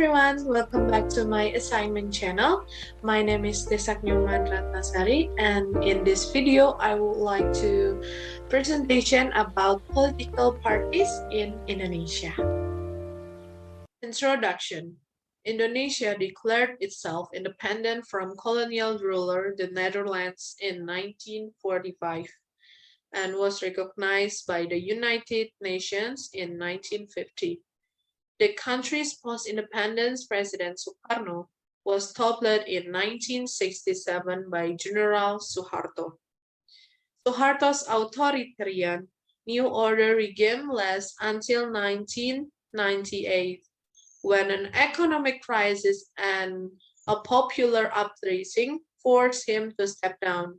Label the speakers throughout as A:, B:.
A: everyone, welcome back to my assignment channel. My name is Desak Nyoman Ratna Sari, and in this video I would like to presentation about political parties in Indonesia. Introduction. Indonesia declared itself independent from colonial ruler the Netherlands in 1945 and was recognized by the United Nations in 1950. The country's post-independence President Sukarno was toppled in 1967 by General Suharto. Suharto's authoritarian New Order regime lasted until 1998, when an economic crisis and a popular uprising forced him to step down.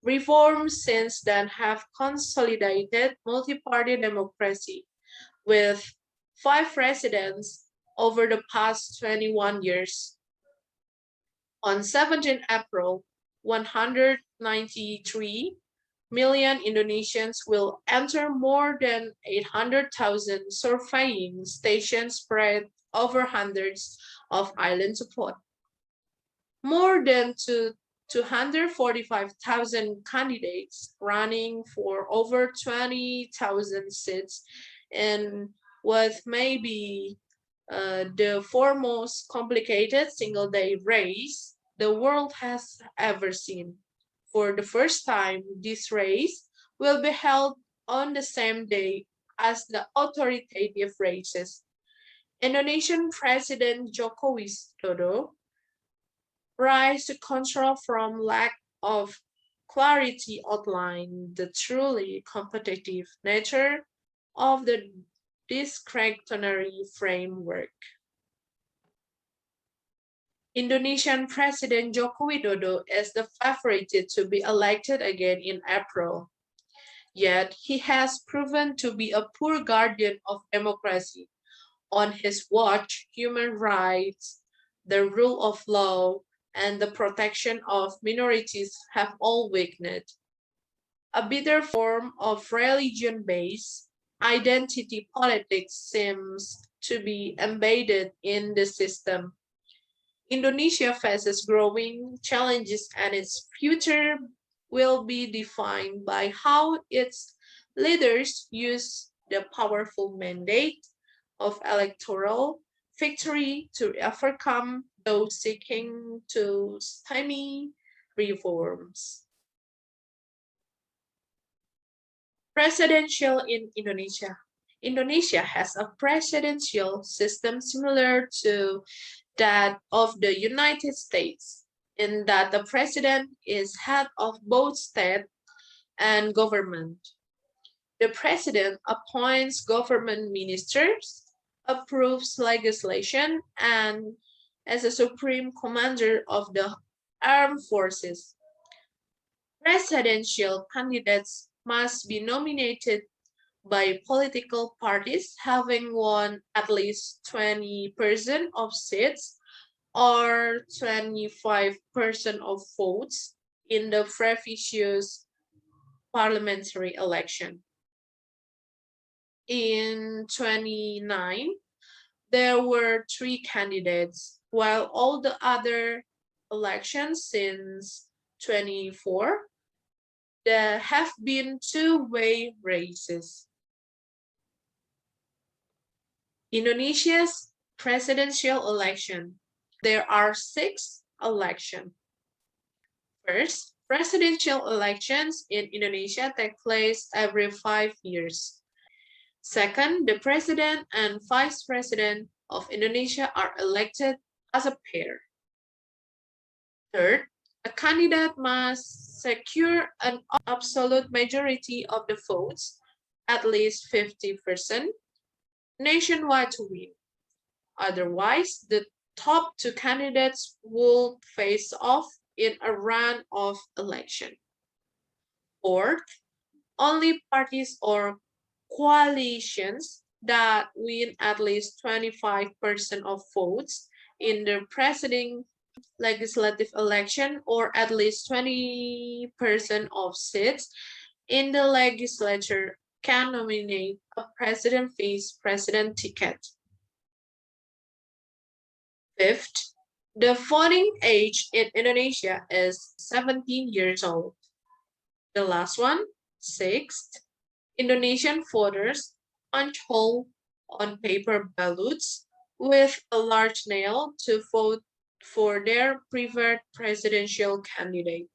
A: Reforms since then have consolidated multi-party democracy, with 5 presidents over the past 21 years. On 17 April, 193 million Indonesians will enter more than 800,000 surveying stations spread over hundreds of island support. More than 245,000 candidates running for over 20,000 seats in what may be the foremost complicated single-day race the world has ever seen. For the first time, this race will be held on the same day as the authoritative races. Indonesian President Joko Widodo rise to control from lack of clarity outline the truly competitive nature of the discretionary framework. Indonesian President Joko Widodo is the favorite to be elected again in April. Yet he has proven to be a poor guardian of democracy. On his watch, human rights, the rule of law, and the protection of minorities have all weakened. A bitter form of religion-based identity politics seems to be embedded in the system. Indonesia faces growing challenges, and its future will be defined by how its leaders use the powerful mandate of electoral victory to overcome those seeking to stymie reforms. Presidential in Indonesia. Indonesia has a presidential system similar to that of the United States, in that the president is head of both state and government. The president appoints government ministers, approves legislation, and as a supreme commander of the armed forces. Presidential candidates must be nominated by political parties having won at least 20% of seats or 25% of votes in the previous parliamentary election. In 2009, there were 3 candidates, while all the other elections since 2024 there have been two-way races. Indonesia's presidential election. There are 6 elections. First, presidential elections in Indonesia take place every 5 years. Second, the president and vice president of Indonesia are elected as a pair. Third, a candidate must secure an absolute majority of the votes, at least 50%, nationwide to win. Otherwise, the top 2 candidates will face off in a round of election. Fourth, only parties or coalitions that win at least 25% of votes in the preceding legislative election or at least 20% of seats in the legislature can nominate a president vice president ticket. Fifth, the voting age in Indonesia is 17 years old. The last one, sixth, Indonesian voters punch hole on paper ballots with a large nail to vote for their preferred presidential candidate.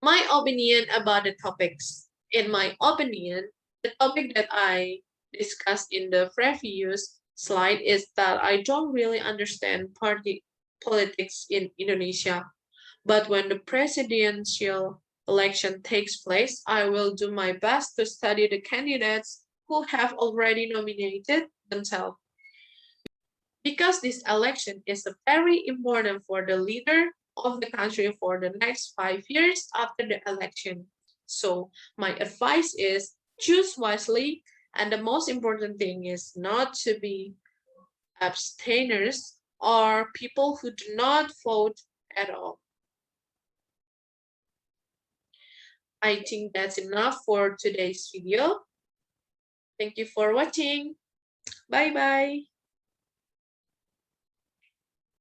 A: My opinion about the topics. In my opinion, the topic that I discussed in the previous slide is that I don't really understand party politics in Indonesia. But when the presidential election takes place, I will do my best to study the candidates who have already nominated themselves. Because this election is very important for the leader of the country for the next 5 years after the election. So my advice is choose wisely, and the most important thing is not to be abstainers or people who do not vote at all. I think that's enough for today's video. Thank you for watching. Bye bye.